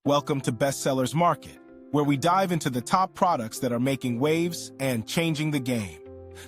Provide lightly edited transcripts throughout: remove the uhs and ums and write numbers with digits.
Welcome to Bestsellers Market, where we dive into the top products that are making waves and changing the game.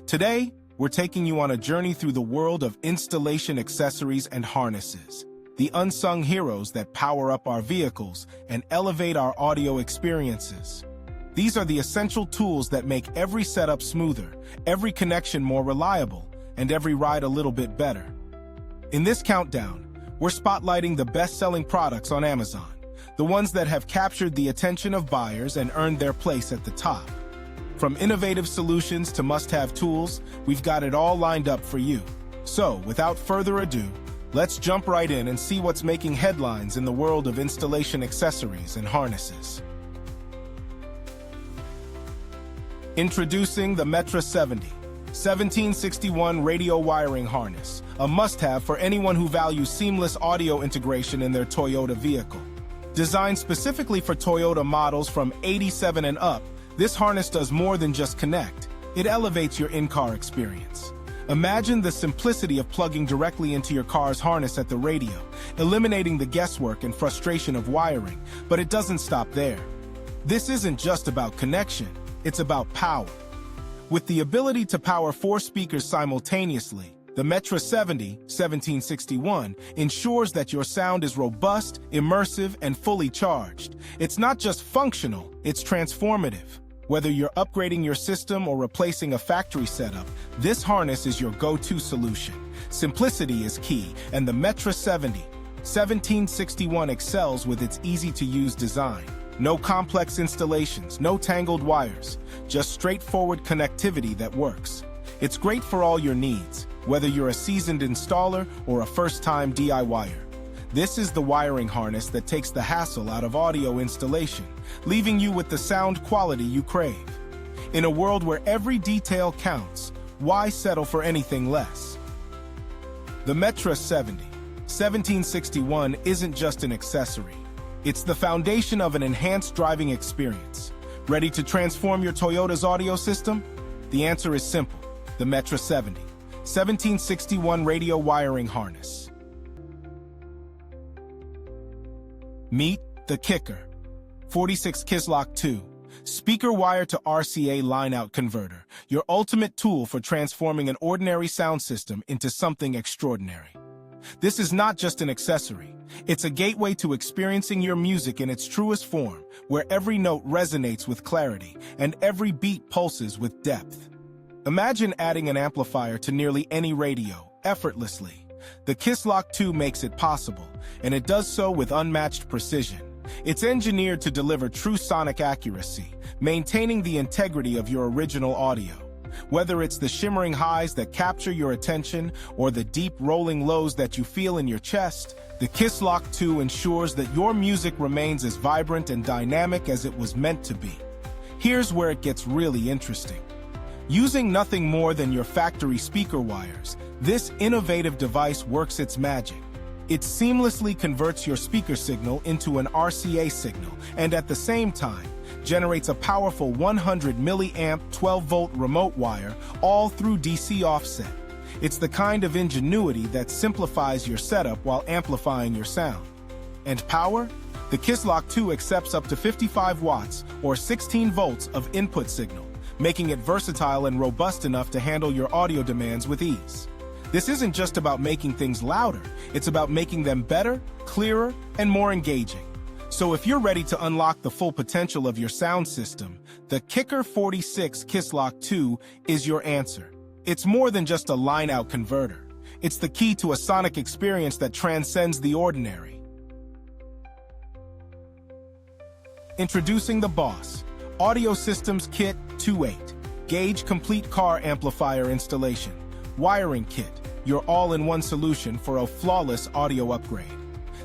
Today, we're taking you on a journey through the world of installation accessories and harnesses, the unsung heroes that power up our vehicles and elevate our audio experiences. These are the essential tools that make every setup smoother, every connection more reliable, and every ride a little bit better. In this countdown, we're spotlighting the best-selling products on Amazon, the ones that have captured the attention of buyers and earned their place at the top. From innovative solutions to must-have tools, we've got it all lined up for you. So, without further ado, let's jump right in and see what's making headlines in the world of installation accessories and harnesses. Introducing the Metra 70 1761 radio wiring harness, a must-have for anyone who values seamless audio integration in their Toyota vehicle. Designed specifically for Toyota models from 87 and up, this harness does more than just connect. It elevates your in-car experience. Imagine the simplicity of plugging directly into your car's harness at the radio, eliminating the guesswork and frustration of wiring, but it doesn't stop there. This isn't just about connection, it's about power. With the ability to power 4 speakers simultaneously, the Metra 70 1761 ensures that your sound is robust, immersive, and fully charged. It's not just functional, it's transformative. Whether you're upgrading your system or replacing a factory setup, this harness is your go-to solution. Simplicity is key, and the Metra 70 1761 excels with its easy-to-use design. No complex installations, no tangled wires, just straightforward connectivity that works. It's great for all your needs, whether you're a seasoned installer or a first-time DIYer. This is the wiring harness that takes the hassle out of audio installation, leaving you with the sound quality you crave. In a world where every detail counts, why settle for anything less? The Metra 70 1761 isn't just an accessory. It's the foundation of an enhanced driving experience. Ready to transform your Toyota's audio system? The answer is simple: the Metra 70 1761 radio wiring harness. Meet the kicker. 46 Kislock 2, speaker wire to RCA line-out converter, your ultimate tool for transforming an ordinary sound system into something extraordinary. This is not just an accessory. It's a gateway to experiencing your music in its truest form, where every note resonates with clarity and every beat pulses with depth. Imagine adding an amplifier to nearly any radio, effortlessly. The Kislock 2 makes it possible, and it does so with unmatched precision. It's engineered to deliver true sonic accuracy, maintaining the integrity of your original audio. Whether it's the shimmering highs that capture your attention or the deep rolling lows that you feel in your chest, the Kislock 2 ensures that your music remains as vibrant and dynamic as it was meant to be. Here's where it gets really interesting. Using nothing more than your factory speaker wires, this innovative device works its magic. It seamlessly converts your speaker signal into an RCA signal and at the same time, generates a powerful 100 milliamp 12-volt remote wire all through DC offset. It's the kind of ingenuity that simplifies your setup while amplifying your sound. And power? The Kislock 2 accepts up to 55 watts or 16 volts of input signal, making it versatile and robust enough to handle your audio demands with ease. This isn't just about making things louder, it's about making them better, clearer, and more engaging. So if you're ready to unlock the full potential of your sound system, the Kicker 46 Kislock 2 is your answer. It's more than just a line-out converter. It's the key to a sonic experience that transcends the ordinary. Introducing the Boss Audio Systems KIT2 Gauge Complete Car Amplifier Installation Wiring Kit, your all-in-one solution for a flawless audio upgrade.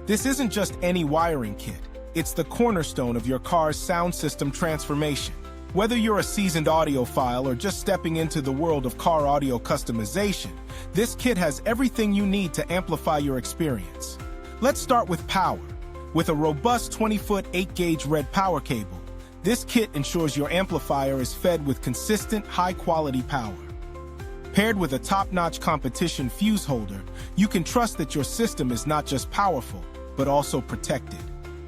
This isn't just any wiring kit. It's the cornerstone of your car's sound system transformation. Whether you're a seasoned audiophile or just stepping into the world of car audio customization, this kit has everything you need to amplify your experience. Let's start with power. With a robust 20-foot 8-gauge red power cable, this kit ensures your amplifier is fed with consistent, high-quality power. Paired with a top-notch competition fuse holder, you can trust that your system is not just powerful, but also protected.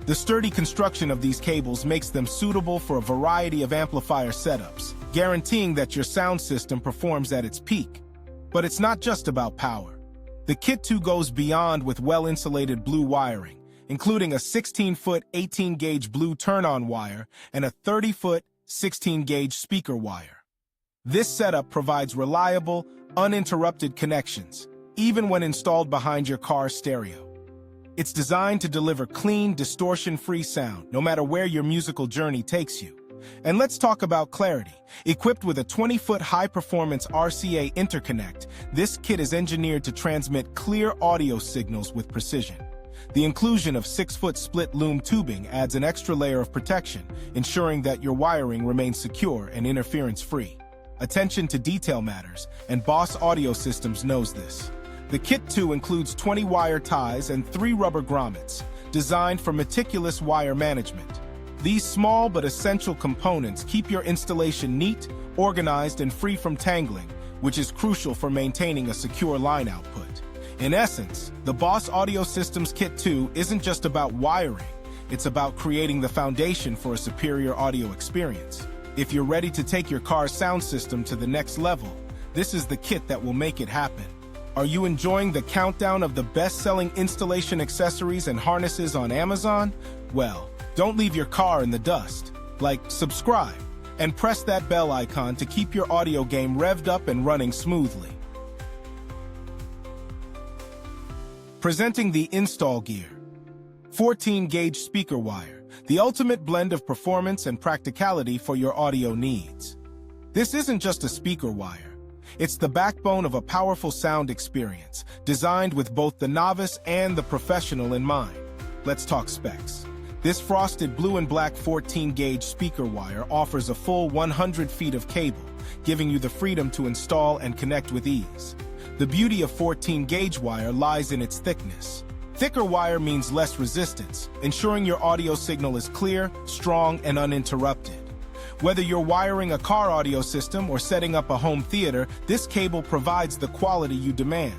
The sturdy construction of these cables makes them suitable for a variety of amplifier setups, guaranteeing that your sound system performs at its peak. But it's not just about power. The KIT2 goes beyond with well-insulated blue wiring, including a 16-foot 18-gauge blue turn-on wire and a 30-foot 16-gauge speaker wire. This setup provides reliable, uninterrupted connections, even when installed behind your car's stereo. It's designed to deliver clean, distortion-free sound, no matter where your musical journey takes you. And let's talk about clarity. Equipped with a 20-foot high-performance RCA interconnect, this kit is engineered to transmit clear audio signals with precision. The inclusion of 6-foot split loom tubing adds an extra layer of protection, ensuring that your wiring remains secure and interference-free. Attention to detail matters, and Boss Audio Systems knows this. The KIT2 includes 20 wire ties and 3 rubber grommets, designed for meticulous wire management. These small but essential components keep your installation neat, organized, and free from tangling, which is crucial for maintaining a secure line output. In essence, the Boss Audio Systems KIT2 isn't just about wiring, it's about creating the foundation for a superior audio experience. If you're ready to take your car's sound system to the next level, this is the kit that will make it happen. Are you enjoying the countdown of the best-selling installation accessories and harnesses on Amazon? Well, don't leave your car in the dust. Like, subscribe, and press that bell icon to keep your audio game revved up and running smoothly. Presenting the InstallGear 14-gauge speaker wire, the ultimate blend of performance and practicality for your audio needs. This isn't just a speaker wire. It's the backbone of a powerful sound experience, designed with both the novice and the professional in mind. Let's talk specs. This frosted blue and black 14-gauge speaker wire offers a full 100 feet of cable, giving you the freedom to install and connect with ease. The beauty of 14-gauge wire lies in its thickness. Thicker wire means less resistance, ensuring your audio signal is clear, strong, and uninterrupted. Whether you're wiring a car audio system or setting up a home theater, this cable provides the quality you demand.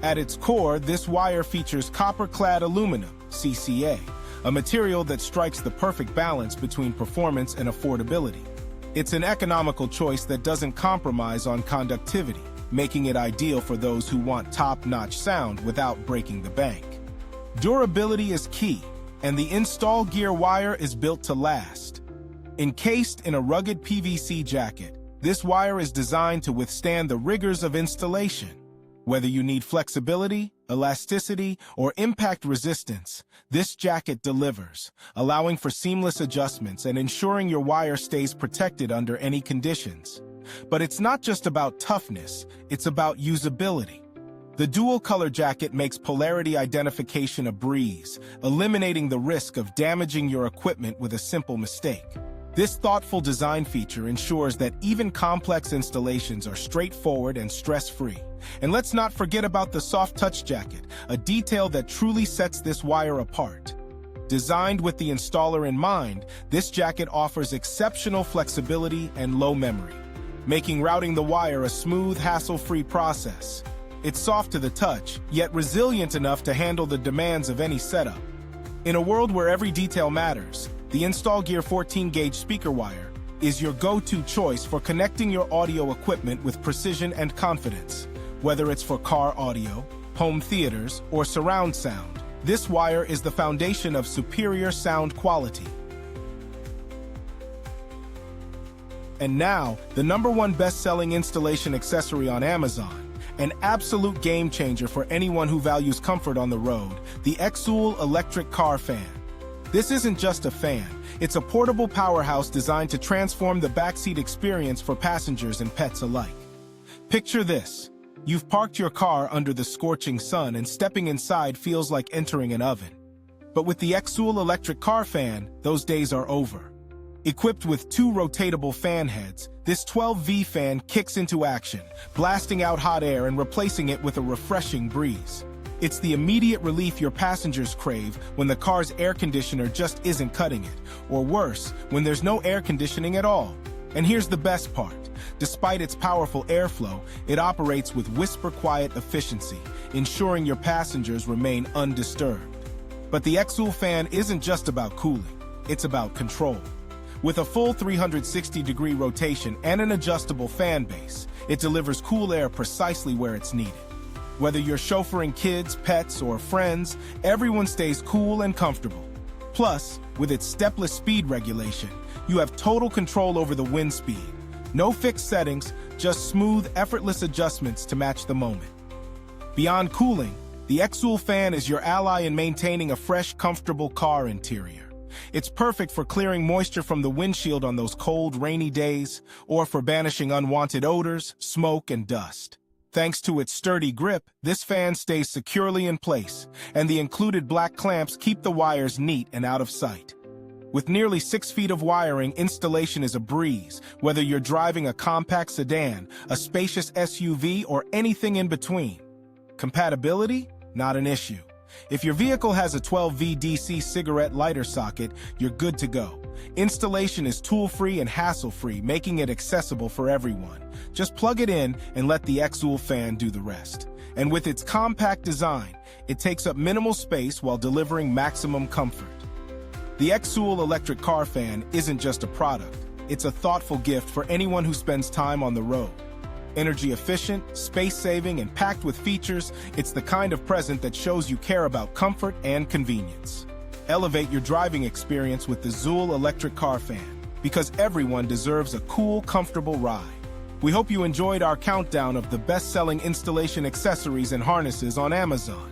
At its core, this wire features copper-clad aluminum, CCA, a material that strikes the perfect balance between performance and affordability. It's an economical choice that doesn't compromise on conductivity, making it ideal for those who want top-notch sound without breaking the bank. Durability is key, and the InstallGear wire is built to last. Encased in a rugged PVC jacket, this wire is designed to withstand the rigors of installation. Whether you need flexibility, elasticity, or impact resistance, this jacket delivers, allowing for seamless adjustments and ensuring your wire stays protected under any conditions. But it's not just about toughness, it's about usability. The dual-color jacket makes polarity identification a breeze, eliminating the risk of damaging your equipment with a simple mistake. This thoughtful design feature ensures that even complex installations are straightforward and stress-free. And let's not forget about the soft touch jacket, a detail that truly sets this wire apart. Designed with the installer in mind, this jacket offers exceptional flexibility and low memory, making routing the wire a smooth, hassle-free process. It's soft to the touch, yet resilient enough to handle the demands of any setup. In a world where every detail matters, the InstallGear 14-gauge speaker wire is your go-to choice for connecting your audio equipment with precision and confidence. Whether it's for car audio, home theaters, or surround sound, this wire is the foundation of superior sound quality. And now, the #1 best-selling installation accessory on Amazon, an absolute game-changer for anyone who values comfort on the road, the XOOL Electric Car Fan. This isn't just a fan, it's a portable powerhouse designed to transform the backseat experience for passengers and pets alike. Picture this. You've parked your car under the scorching sun and stepping inside feels like entering an oven. But with the XOOL Electric Car Fan, those days are over. Equipped with 2 rotatable fan heads, this 12V fan kicks into action, blasting out hot air and replacing it with a refreshing breeze. It's the immediate relief your passengers crave when the car's air conditioner just isn't cutting it, or worse, when there's no air conditioning at all. And here's the best part. Despite its powerful airflow, it operates with whisper-quiet efficiency, ensuring your passengers remain undisturbed. But the XOOL fan isn't just about cooling, it's about control. With a full 360-degree rotation and an adjustable fan base, it delivers cool air precisely where it's needed. Whether you're chauffeuring kids, pets, or friends, everyone stays cool and comfortable. Plus, with its stepless speed regulation, you have total control over the wind speed. No fixed settings, just smooth, effortless adjustments to match the moment. Beyond cooling, the XOOL fan is your ally in maintaining a fresh, comfortable car interior. It's perfect for clearing moisture from the windshield on those cold, rainy days, or for banishing unwanted odors, smoke, and dust. Thanks to its sturdy grip, this fan stays securely in place, and the included black clamps keep the wires neat and out of sight. With nearly 6 feet of wiring, installation is a breeze, whether you're driving a compact sedan, a spacious SUV, or anything in between. Compatibility? Not an issue. If your vehicle has a 12V DC cigarette lighter socket, you're good to go. Installation is tool-free and hassle-free, making it accessible for everyone. Just plug it in and let the XOOL fan do the rest. And with its compact design, it takes up minimal space while delivering maximum comfort. The XOOL Electric Car Fan isn't just a product, it's a thoughtful gift for anyone who spends time on the road. Energy efficient, space-saving, and packed with features, it's the kind of present that shows you care about comfort and convenience. Elevate your driving experience with the XOOL Electric Car Fan, because everyone deserves a cool, comfortable ride. We hope you enjoyed our countdown of the best-selling installation accessories and harnesses on Amazon.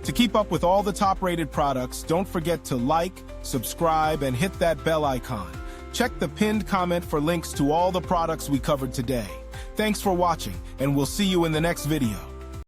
To keep up with all the top-rated products, don't forget to like, subscribe, and hit that bell icon. Check the pinned comment for links to all the products we covered today. Thanks for watching, and we'll see you in the next video.